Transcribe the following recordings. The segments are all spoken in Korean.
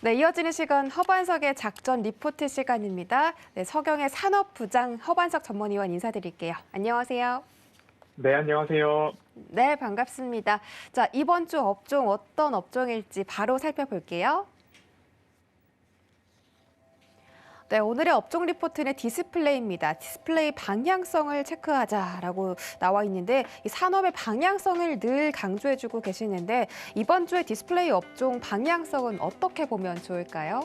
네, 이어지는 시간 허반석의 작전 리포트 시간입니다. 네, 서경의 산업부장 허반석 전문위원 인사드릴게요. 안녕하세요. 네, 안녕하세요. 네, 반갑습니다. 자, 이번 주 업종 어떤 업종일지 바로 살펴볼게요. 네, 오늘의 업종 리포트는 디스플레이입니다. 디스플레이 방향성을 체크하자라고 나와 있는데 이 산업의 방향성을 늘 강조해주고 계시는데 이번 주에 디스플레이 업종 방향성은 어떻게 보면 좋을까요?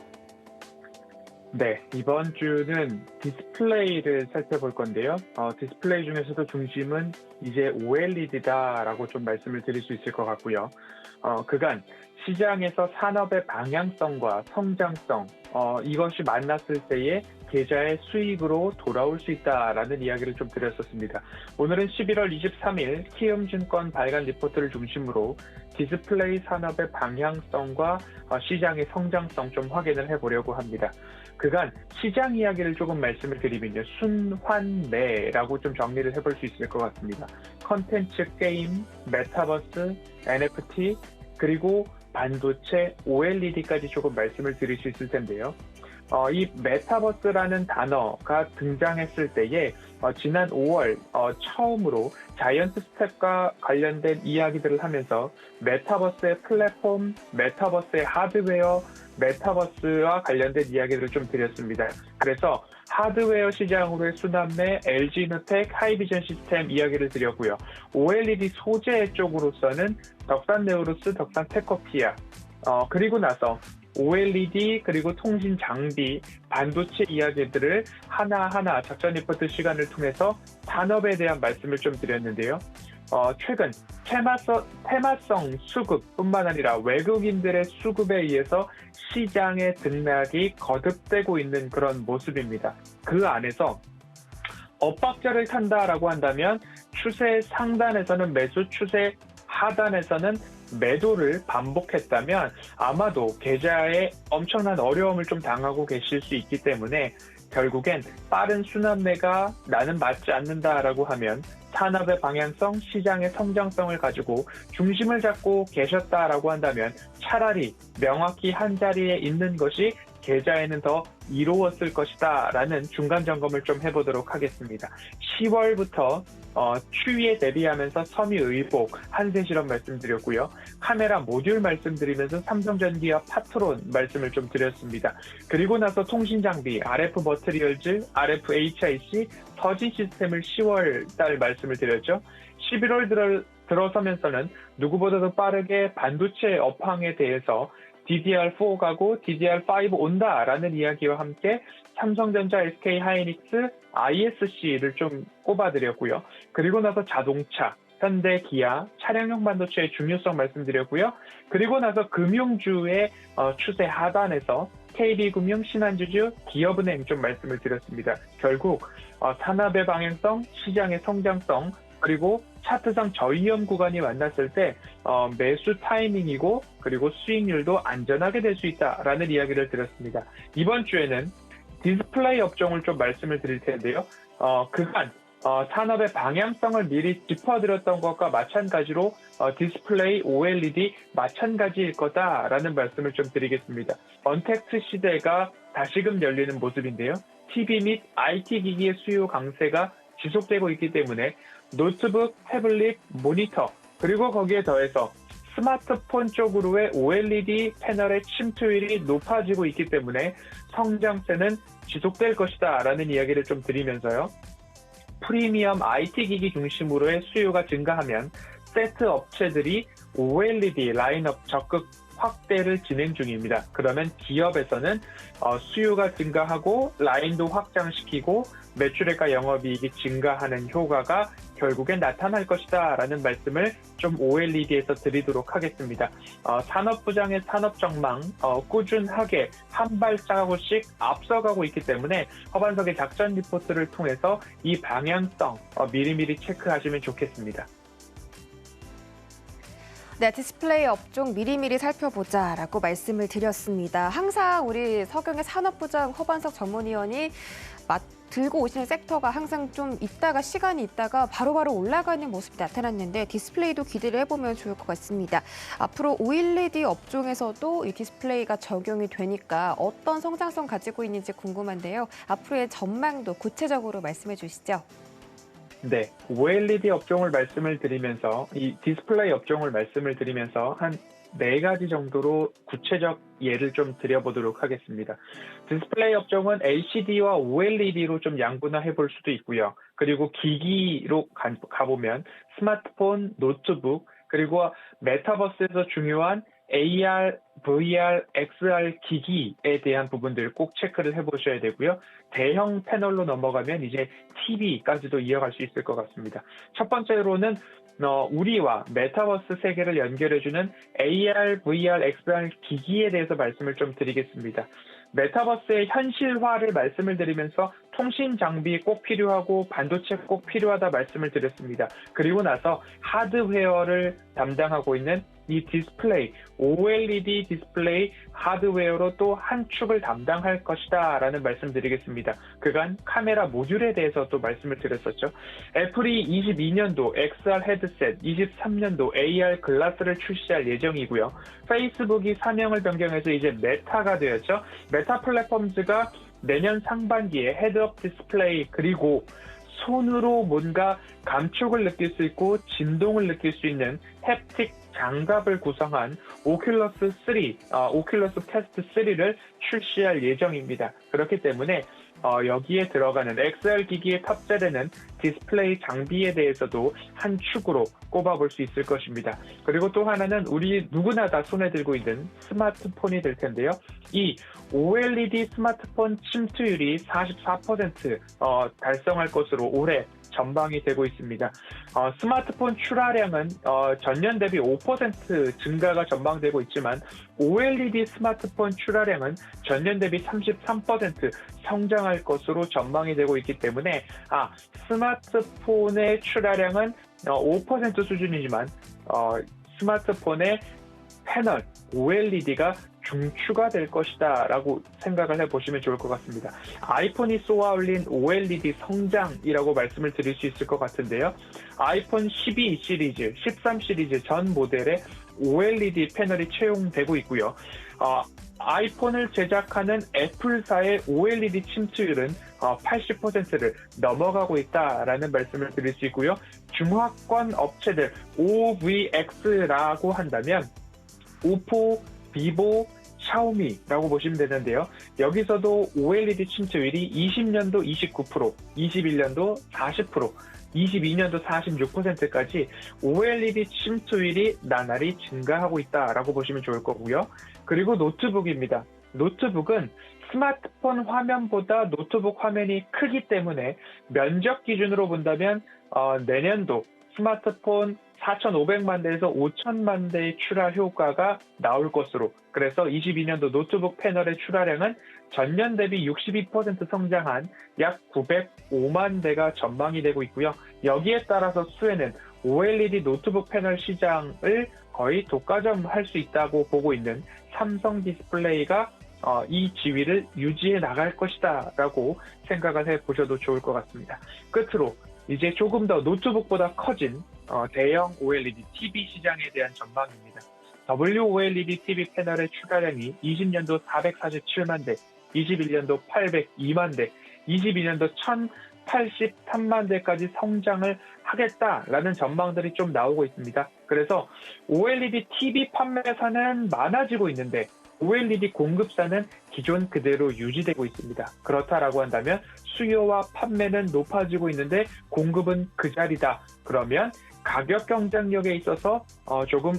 네, 이번 주는 디스플레이를 살펴볼 건데요. 디스플레이 중에서도 중심은 이제 OLED다라고 좀 말씀을 드릴 수 있을 것 같고요. 그간 시장에서 산업의 방향성과 성장성, 이것이 만났을 때에 계좌의 수익으로 돌아올 수 있다라는 이야기를 좀 드렸었습니다. 오늘은 11월 23일 키움증권 발간 리포트를 중심으로 디스플레이 산업의 방향성과 시장의 성장성 좀 확인을 해보려고 합니다. 그간 시장 이야기를 조금 말씀을 드리면요. 순환매라고 좀 정리를 해볼 수 있을 것 같습니다. 컨텐츠, 게임, 메타버스, NFT, 그리고 반도체, OLED까지 조금 말씀을 드릴 수 있을 텐데요. 이 메타버스라는 단어가 등장했을 때에 지난 5월 처음으로 자이언트 스텝과 관련된 이야기들을 하면서 메타버스의 플랫폼, 메타버스의 하드웨어, 메타버스와 관련된 이야기들을 좀 드렸습니다. 그래서 하드웨어 시장으로의 순환매, LG이노텍, 하이비전 시스템 이야기를 드렸고요. OLED 소재 쪽으로서는 덕산네오루스, 덕산테크피아, 그리고 나서 OLED 그리고 통신 장비, 반도체 이야기들을 하나하나 작전 리포트 시간을 통해서 산업에 대한 말씀을 좀 드렸는데요. 최근 테마성 수급뿐만 아니라 외국인들의 수급에 의해서 시장의 등락이 거듭되고 있는 그런 모습입니다. 그 안에서 엇박자를 탄다라고 한다면 추세 상단에서는 매수, 추세 하단에서는 매도를 반복했다면 아마도 계좌에 엄청난 어려움을 좀 당하고 계실 수 있기 때문에 결국엔 빠른 순환매가 나는 맞지 않는다라고 하면 산업의 방향성, 시장의 성장성을 가지고 중심을 잡고 계셨다라고 한다면 차라리 명확히 한 자리에 있는 것이 계좌에는 더 이로웠을 것이다 라는 중간 점검을 좀 해보도록 하겠습니다. 10월부터 추위에 대비하면서 섬유의복, 한세실험 말씀드렸고요. 카메라 모듈 말씀드리면서 삼성전기와 파트론 말씀을 좀 드렸습니다. 그리고 나서 통신장비, RF 머티리얼즈, RF HIC, 서진 시스템을 10월 달 말씀을 드렸죠. 11월 들어서면서는 누구보다도 빠르게 반도체 업황에 대해서 DDR4 가고 DDR5 온다라는 이야기와 함께 삼성전자, SK하이닉스, ISC를 좀 꼽아드렸고요. 그리고 나서 자동차, 현대, 기아, 차량용 반도체의 중요성 말씀드렸고요. 그리고 나서 금융주의 추세 하단에서 KB금융, 신한주주, 기업은행 좀 말씀을 드렸습니다. 결국 산업의 방향성, 시장의 성장성, 그리고 차트상 저위험 구간이 만났을 때 매수 타이밍이고 그리고 수익률도 안전하게 될 수 있다라는 이야기를 드렸습니다. 이번 주에는 디스플레이 업종을 좀 말씀을 드릴 텐데요. 그간 산업의 방향성을 미리 짚어드렸던 것과 마찬가지로 디스플레이, OLED 마찬가지일 거다라는 말씀을 좀 드리겠습니다. 언택트 시대가 다시금 열리는 모습인데요. TV 및 IT 기기의 수요 강세가 지속되고 있기 때문에 노트북, 태블릿, 모니터, 그리고 거기에 더해서 스마트폰 쪽으로의 OLED 패널의 침투율이 높아지고 있기 때문에 성장세는 지속될 것이다 라는 이야기를 좀 드리면서요. 프리미엄 IT 기기 중심으로의 수요가 증가하면 세트 업체들이 OLED 라인업 적극 확대를 진행 중입니다. 그러면 기업에서는 수요가 증가하고 라인도 확장시키고 매출액과 영업이익이 증가하는 효과가 결국엔 나타날 것이다 라는 말씀을 좀 OLED에서 드리도록 하겠습니다. 산업부장의 산업전망 꾸준하게 한 발자국씩 앞서가고 있기 때문에 허반석의 작전 리포트를 통해서 이 방향성 미리미리 체크하시면 좋겠습니다. 네, 디스플레이 업종 미리미리 살펴보자라고 말씀을 드렸습니다. 항상 우리 서경의 산업부장 허반석 전문위원이 들고 오시는 섹터가 항상 좀 시간이 있다가 바로바로 올라가는 모습이 나타났는데 디스플레이도 기대를 해보면 좋을 것 같습니다. 앞으로 OLED 업종에서도 이 디스플레이가 적용이 되니까 어떤 성장성 가지고 있는지 궁금한데요. 앞으로의 전망도 구체적으로 말씀해 주시죠. 네, OLED 업종을 말씀을 드리면서 이 디스플레이 업종을 말씀을 드리면서 한 4가지 정도로 구체적 예를 좀 드려보도록 하겠습니다. 디스플레이 업종은 LCD와 OLED로 좀 양분화해 볼 수도 있고요. 그리고 기기로 가보면 스마트폰, 노트북, 그리고 메타버스에서 중요한 AR, VR, XR 기기에 대한 부분들 꼭 체크를 해보셔야 되고요. 대형 패널로 넘어가면 이제 TV까지도 이어갈 수 있을 것 같습니다. 첫 번째로는 우리와 메타버스 세계를 연결해주는 AR, VR, XR 기기에 대해서 말씀을 좀 드리겠습니다. 메타버스의 현실화를 말씀을 드리면서 통신 장비 꼭 필요하고 반도체 꼭 필요하다 말씀을 드렸습니다. 그리고 나서 하드웨어를 담당하고 있는 이 디스플레이, OLED 디스플레이 하드웨어로 또 한 축을 담당할 것이다 라는 말씀 드리겠습니다. 그간 카메라 모듈에 대해서 또 말씀을 드렸었죠. 애플이 22년도 XR 헤드셋, 23년도 AR 글라스를 출시할 예정이고요. 페이스북이 사명을 변경해서 이제 메타가 되었죠. 메타 플랫폼즈가 내년 상반기에 헤드업 디스플레이 그리고 손으로 뭔가 감촉을 느낄 수 있고 진동을 느낄 수 있는 햅틱 장갑을 구성한 오큘러스 퀘스트 3를 출시할 예정입니다. 그렇기 때문에 여기에 들어가는 XR 기기에 탑재되는 디스플레이 장비에 대해서도 한 축으로 꼽아볼 수 있을 것입니다. 그리고 또 하나는 우리 누구나 다 손에 들고 있는 스마트폰이 될 텐데요. 이 OLED 스마트폰 침투율이 44% 달성할 것으로 올해 전망이 되고 있습니다. 스마트폰 출하량은 전년 대비 5% 증가가 전망되고 있지만 OLED 스마트폰 출하량은 전년 대비 33% 성장할 것으로 전망이 되고 있기 때문에 스마트폰의 출하량은 5% 수준이지만 스마트폰의 패널 OLED가 중추가 될 것이다 라고 생각을 해보시면 좋을 것 같습니다. 아이폰이 쏘아올린 OLED 성장이라고 말씀을 드릴 수 있을 것 같은데요. 아이폰 12 시리즈, 13 시리즈 전 모델에 OLED 패널이 채용되고 있고요. 아이폰을 제작하는 애플사의 OLED 침투율은 80%를 넘어가고 있다라는 말씀을 드릴 수 있고요. 중화권 업체들 OVX라고 한다면 오포, 비보, 샤오미라고 보시면 되는데요. 여기서도 OLED 침투율이 20년도 29%, 21년도 40%, 22년도 46%까지 OLED 침투율이 나날이 증가하고 있다라고 보시면 좋을 거고요. 그리고 노트북입니다. 노트북은 스마트폰 화면보다 노트북 화면이 크기 때문에 면적 기준으로 본다면 내년도 스마트폰 4,500만 대에서 5,000만 대의 출하 효과가 나올 것으로, 그래서 22년도 노트북 패널의 출하량은 전년 대비 62% 성장한 약 905만 대가 전망이 되고 있고요. 여기에 따라서 수혜는 OLED 노트북 패널 시장을 거의 독과점할 수 있다고 보고 있는 삼성 디스플레이가 이 지위를 유지해 나갈 것이다 라고 생각을 해보셔도 좋을 것 같습니다. 끝으로 이제 조금 더 노트북보다 커진 대형 OLED TV 시장에 대한 전망입니다. WOLED TV 패널의 출하량이 20년도 447만 대, 21년도 802만 대, 22년도 1083만 대까지 성장을 하겠다라는 전망들이 좀 나오고 있습니다. 그래서 OLED TV 판매사는 많아지고 있는데 OLED 공급사는 기존 그대로 유지되고 있습니다. 그렇다라고 한다면 수요와 판매는 높아지고 있는데 공급은 그 자리다. 그러면 가격 경쟁력에 있어서 조금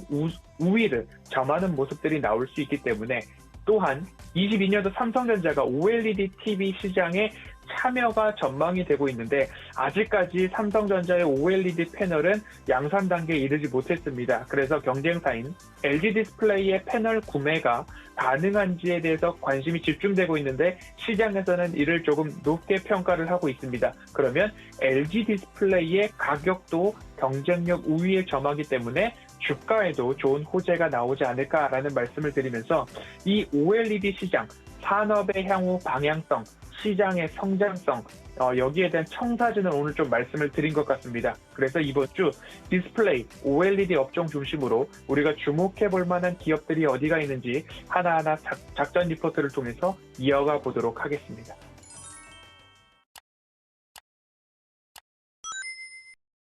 우위를 점하는 모습들이 나올 수 있기 때문에, 또한 22년도 삼성전자가 OLED TV 시장에 참여가 전망이 되고 있는데 아직까지 삼성전자의 OLED 패널은 양산 단계에 이르지 못했습니다. 그래서 경쟁사인 LG 디스플레이의 패널 구매가 가능한지에 대해서 관심이 집중되고 있는데 시장에서는 이를 조금 높게 평가를 하고 있습니다. 그러면 LG 디스플레이의 가격도 경쟁력 우위에 점하기 때문에 주가에도 좋은 호재가 나오지 않을까라는 말씀을 드리면서 이 OLED 시장, 산업의 향후 방향성, 시장의 성장성, 여기에 대한 청사진을 오늘 좀 말씀을 드린 것 같습니다. 그래서 이번 주 디스플레이, OLED 업종 중심으로 우리가 주목해 볼 만한 기업들이 어디가 있는지 하나하나 작전 리포트를 통해서 이어가 보도록 하겠습니다.